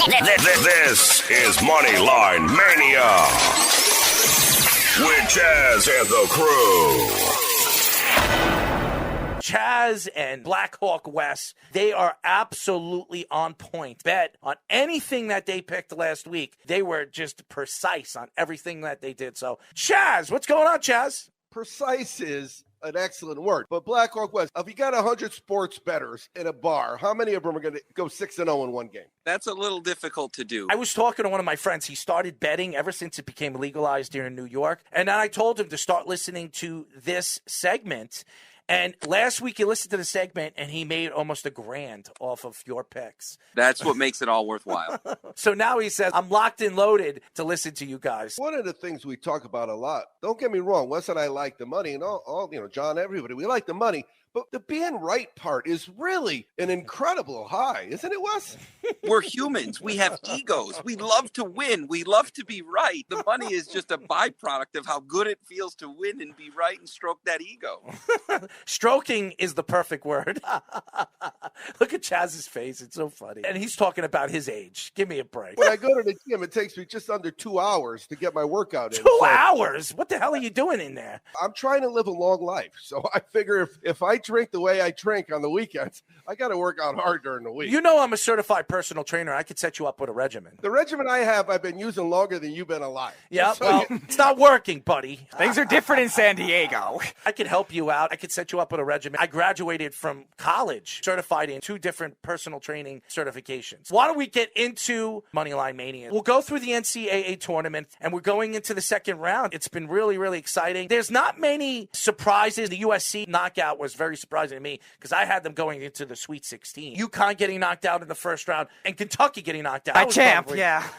This is Moneyline Mania with Chaz and the crew. Chaz and Blackhawk West, they are absolutely on point. Bet on anything that they picked last week. They were just precise on everything that they did. So, Chaz, what's going on, Chaz? Precise is an excellent word. But Blackhawk West, if you got 100 sports bettors in a bar, how many of them are going to go 6-0 in one game? That's a little difficult to do. I was talking to one of my friends. He started betting ever since it became legalized here in New York. And then I told him to start listening to this segment. And last week he listened to the segment, and he made almost $1,000 off of your picks. That's what makes it all worthwhile. So now he says, I'm locked and loaded to listen to you guys. One of the things we talk about a lot, don't get me wrong, Wes and I like the money, and all John, everybody, we like the money. But the being right part is really an incredible high, isn't it, Wes? We're humans. We have egos. We love to win. We love to be right. The money is just a byproduct of how good it feels to win and be right and stroke that ego. Stroking is the perfect word. Look at Chaz's face. It's so funny. And he's talking about his age. Give me a break. When I go to the gym, it takes me just under 2 hours to get my workout in. 2 hours? What the hell are you doing in there? I'm trying to live a long life. So I figure if I drink the way I drink on the weekends, I got to work out hard during the week. You know I'm a certified personal trainer. I could set you up with a regimen. The regimen I have, I've been using longer than you've been alive. Yeah, well, it's not working, buddy. Things are different in San Diego. I could help you out. I could set you up with a regimen. I graduated from college, certified in 2 different personal training certifications. Why don't we get into Moneyline Mania? We'll go through the NCAA tournament, and we're going into the second round. It's been really, really exciting. There's not many surprises. The USC knockout was very surprising to me because I had them going into the Sweet 16. UConn getting knocked out in the first round, and Kentucky getting knocked out. By champ,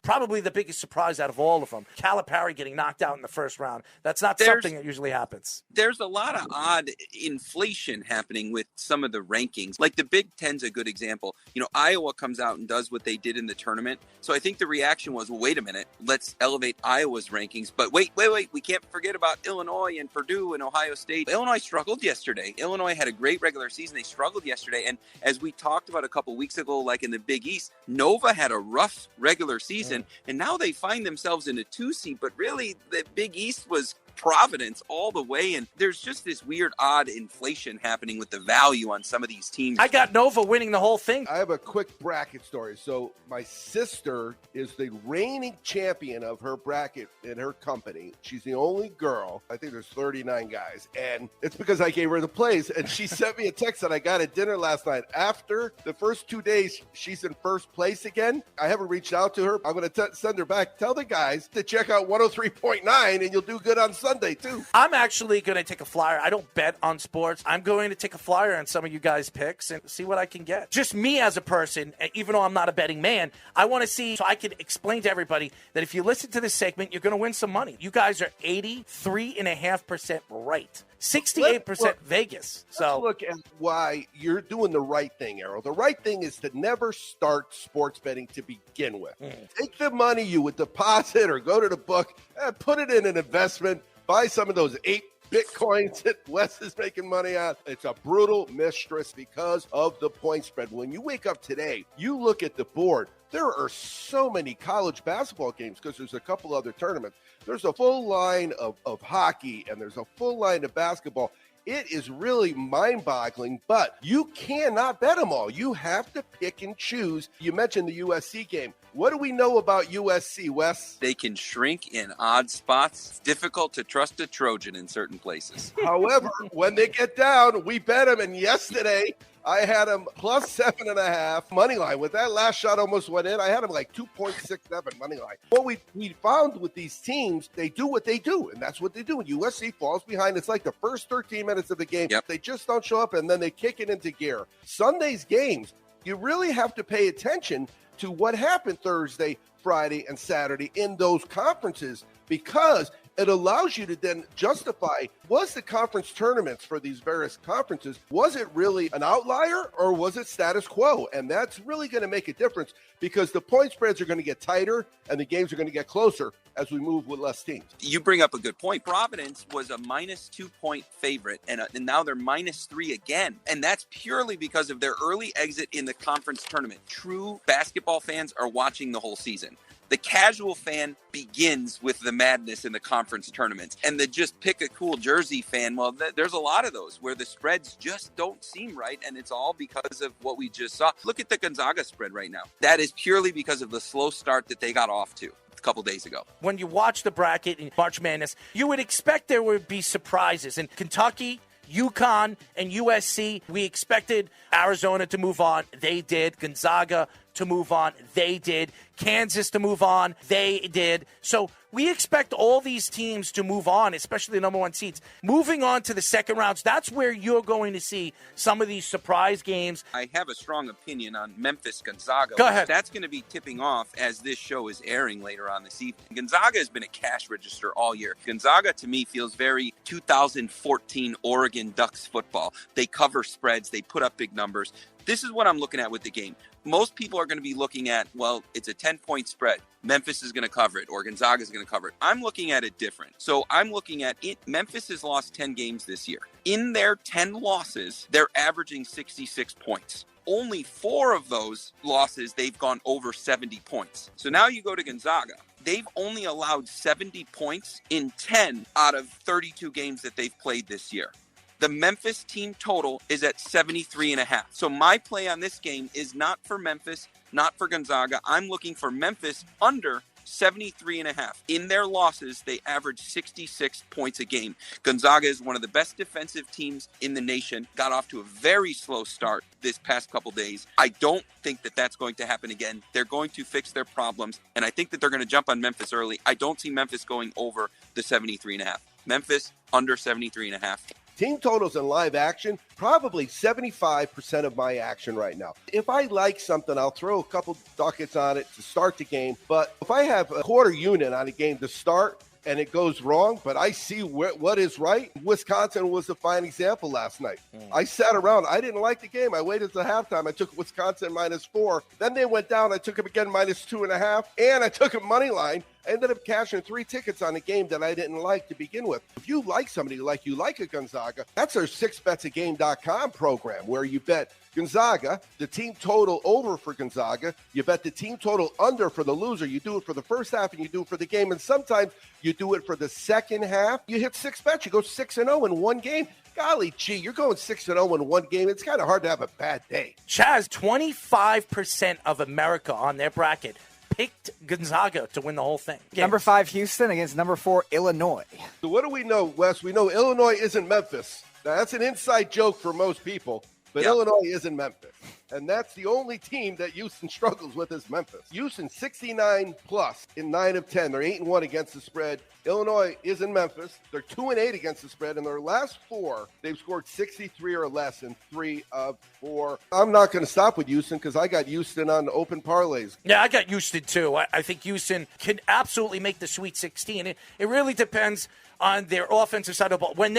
Probably the biggest surprise out of all of them. Calipari getting knocked out in the first round. That's not something that usually happens. There's a lot of odd inflation happening with some of the rankings. Like the Big Ten's a good example. You know, Iowa comes out and does what they did in the tournament. So I think the reaction was, well, wait a minute, let's elevate Iowa's rankings. But wait, we can't forget about Illinois and Purdue and Ohio State. Illinois struggled yesterday. Illinois had a great regular season. They struggled yesterday. And as we talked about a couple weeks ago, like in the Big East, Nova had a rough regular season, and now they find themselves in a 2 seed. But really, the Big East was Providence all the way, and there's just this weird, odd inflation happening with the value on some of these teams. I got Nova winning the whole thing. I have a quick bracket story. So my sister is the reigning champion of her bracket in her company. She's the only girl. I think there's 39 guys, and it's because I gave her the plays, and she sent me a text that I got at dinner last night. After the first 2 days, she's in first place again. I haven't reached out to her. I'm going to send her back. Tell the guys to check out 103.9, and you'll do good on Sunday, too. I'm actually going to take a flyer. I don't bet on sports. I'm going to take a flyer on some of you guys' picks and see what I can get. Just me as a person, even though I'm not a betting man, I want to see so I can explain to everybody that if you listen to this segment, you're going to win some money. You guys are 83.5% right. 68% Vegas. Let's look at why you're doing the right thing, Errol. The right thing is to never start sports betting to begin with. Take the money you would deposit or go to the book and put it in an investment. Buy some of those 8 Bitcoins that Wes is making money on. It's a brutal mistress because of the point spread. When you wake up today, you look at the board. There are so many college basketball games because there's a couple other tournaments. There's a full line of hockey, and there's a full line of basketball. It is really mind-boggling, but you cannot bet them all. You have to pick and choose. You mentioned the USC game. What do we know about USC, Wes? They can shrink in odd spots. It's difficult to trust a Trojan in certain places. However, when they get down, we bet them, and yesterday I had them plus 7.5 money line. With that last shot almost went in, I had them like 2.67 money line. What we found with these teams, they do what they do, and that's what they do. When USC falls behind, it's like the first 13 minutes of the game. Yep. They just don't show up, and then they kick it into gear. Sunday's games, you really have to pay attention to what happened Thursday, Friday, and Saturday in those conferences, because it allows you to then justify, was the conference tournaments for these various conferences, was it really an outlier or was it status quo? And that's really going to make a difference because the point spreads are going to get tighter and the games are going to get closer as we move with less teams. You bring up a good point. Providence was a -2 point favorite, and now they're -3 again. And that's purely because of their early exit in the conference tournament. True basketball fans are watching the whole season. The casual fan begins with the madness in the conference tournaments. And the just pick a cool jersey fan, well, there's a lot of those where the spreads just don't seem right. And it's all because of what we just saw. Look at the Gonzaga spread right now. That is purely because of the slow start that they got off to a couple days ago. When you watch the bracket in March Madness, you would expect there would be surprises. In Kentucky, UConn, and USC, we expected Arizona to move on. They did. Gonzaga to move on. They did. Kansas to move on. They did. So we expect all these teams to move on, especially the number one seeds. Moving on to the second rounds, that's where you're going to see some of these surprise games. I have a strong opinion on Memphis Gonzaga. Go ahead. That's going to be tipping off as this show is airing later on this evening. Gonzaga has been a cash register all year. Gonzaga, to me, feels very 2014 Oregon Ducks football. They cover spreads. They put up big numbers. This is what I'm looking at with the game. Most people are going to be looking at, well, it's a 10-point spread. Memphis is going to cover it, or Gonzaga is going to cover it. I'm looking at it different. So I'm looking at it. Memphis has lost 10 games this year. In their 10 losses, they're averaging 66 points. Only 4 of those losses, they've gone over 70 points. So now you go to Gonzaga. They've only allowed 70 points in 10 out of 32 games that they've played this year. The Memphis team total is at 73.5. So my play on this game is not for Memphis, not for Gonzaga. I'm looking for Memphis under 73.5. In their losses, they average 66 points a game. Gonzaga is one of the best defensive teams in the nation. Got off to a very slow start this past couple days. I don't think that that's going to happen again. They're going to fix their problems, and I think that they're going to jump on Memphis early. I don't see Memphis going over the 73.5. Memphis under 73.5. Team totals in live action, probably 75% of my action right now. If I like something, I'll throw a couple ducats on it to start the game. But if I have a quarter unit on a game to start and it goes wrong, but I see what is right, Wisconsin was a fine example last night. I sat around. I didn't like the game. I waited till halftime. I took Wisconsin -4. Then they went down. I took them again -2.5, and I took them money line. I ended up cashing 3 tickets on a game that I didn't like to begin with. If you like somebody like you like a Gonzaga, that's our 6betsagame.com program where you bet Gonzaga, the team total over for Gonzaga. You bet the team total under for the loser. You do it for the first half and you do it for the game. And sometimes you do it for the second half. You hit 6 bets. You go 6-0 in one game. Golly gee, you're going 6-0 in one game. It's kind of hard to have a bad day. Chaz, 25% of America on their bracket picked Gonzaga to win the whole thing. Number 5, Houston against number 4, Illinois. So what do we know, Wes? We know Illinois isn't Memphis. Now, that's an inside joke for most people, but Yep. Illinois isn't Memphis. And that's the only team that Houston struggles with is Memphis. Houston 69+ in 9 of 10. They're 8-1 against the spread. Illinois is in Memphis. They're 2-8 against the spread. In their last 4, they've scored 63 or less in 3 of 4. I'm not going to stop with Houston because I got Houston on open parlays. Yeah, I got Houston too. I think Houston can absolutely make the Sweet 16. It really depends on their offensive side of the ball. When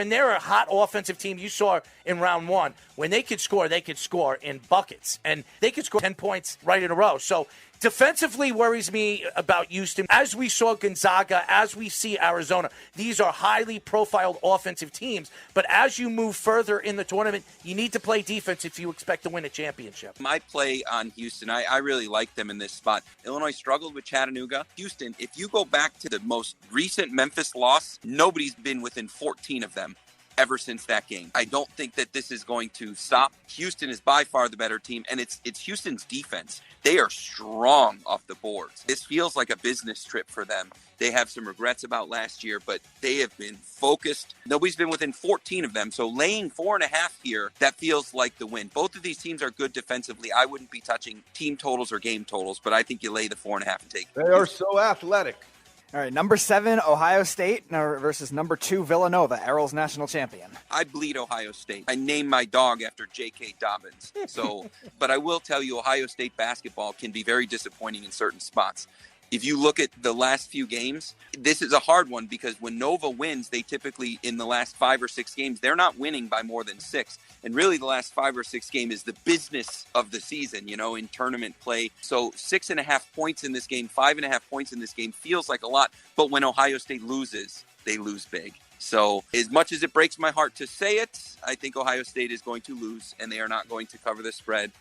they're a hot offensive team, you saw in round 1, when they could score in buckets. And they could score 10 points right in a row. So defensively worries me about Houston. As we saw Gonzaga, as we see Arizona, these are highly profiled offensive teams. But as you move further in the tournament, you need to play defense if you expect to win a championship. My play on Houston, I really like them in this spot. Illinois struggled with Chattanooga. Houston, if you go back to the most recent Memphis loss, nobody's been within 14 of them ever since that game. I don't think that this is going to stop. Houston is by far the better team, and it's Houston's defense. They are strong off the boards. This feels like a business trip for them. They have some regrets about last year, but they have been focused. Nobody's been within 14 of them, so laying 4.5 here, that feels like the win. Both of these teams are good defensively. I wouldn't be touching team totals or game totals, but I think you lay the 4.5 and take. They are so athletic. All right, number 7, Ohio State versus number 2, Villanova, Errol's national champion. I bleed Ohio State. I named my dog after J.K. Dobbins. But I will tell you, Ohio State basketball can be very disappointing in certain spots. if you look at the last few games, this is a hard one because when Nova wins, they typically, in the last 5 or 6 games, they're not winning by more than 6. And really the last 5 or 6 games is the business of the season, in tournament play. So 6.5 points in this game, 5.5 points in this game feels like a lot. But when Ohio State loses, they lose big. So as much as it breaks my heart to say it, I think Ohio State is going to lose, and they are not going to cover the spread.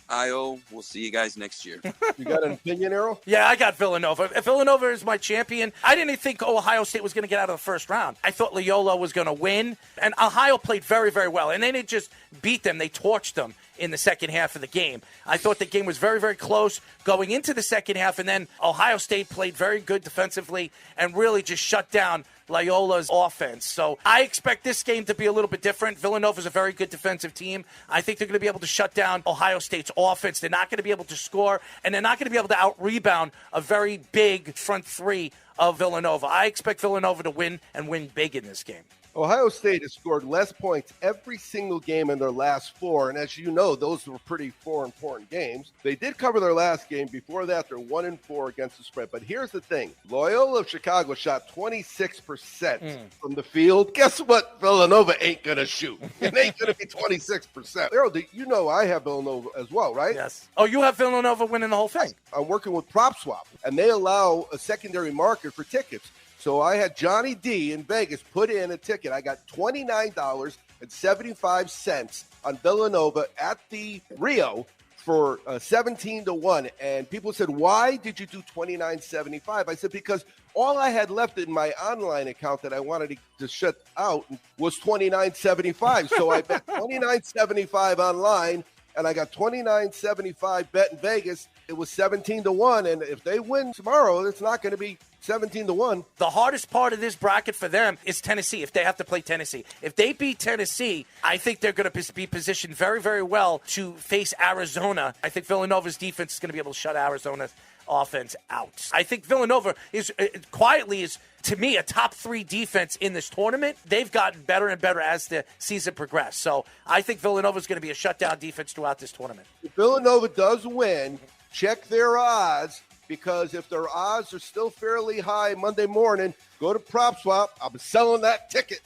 IO, we'll see you guys next year. You got an opinion, Errol? Yeah, I got Villanova. If Villanova is my champion, I didn't think Ohio State was going to get out of the first round. I thought Loyola was going to win, and Ohio played very, very well. And they didn't just beat them. They torched them in the second half of the game. I thought the game was very, very close going into the second half, and then Ohio State played very good defensively and really just shut down Loyola's offense. So I expect this game to be a little bit different. Villanova's a very good defensive team. I think they're going to be able to shut down Ohio State's offense. They're not going to be able to score, and they're not going to be able to out-rebound a very big front three of Villanova. I expect Villanova to win and win big in this game. Ohio State has scored less points every single game in their last 4, and as you know, those were pretty 4 important games. They did cover their last game. Before that, they're 1-4 against the spread. But here's the thing. Loyola of Chicago shot 26% from the field. Guess what Villanova ain't going to shoot? It ain't going to be 26%. Errol, you know I have Villanova as well, right? Yes. Oh, you have Villanova winning the whole thing? I'm working with PropSwap, and they allow a secondary market for tickets. So I had Johnny D in Vegas put in a ticket. I got $29.75 on Villanova at the Rio for 17-1. And people said, why did you do $29.75? I said, because all I had left in my online account that I wanted to shut out was $29.75. So I bet $29.75 online, and I got $29.75 bet in Vegas. It was 17-1. And if they win tomorrow, it's not going to be 17-1. The hardest part of this bracket for them is Tennessee, if they have to play Tennessee. If they beat Tennessee, I think they're going to be positioned very, very well to face Arizona. I think Villanova's defense is going to be able to shut Arizona's offense out. I think Villanova is quietly, to me, a top 3 defense in this tournament. They've gotten better and better as the season progressed. So I think Villanova is going to be a shutdown defense throughout this tournament. If Villanova does win, check their odds. Because if their odds are still fairly high Monday morning, go to PropSwap. I'll be selling that ticket.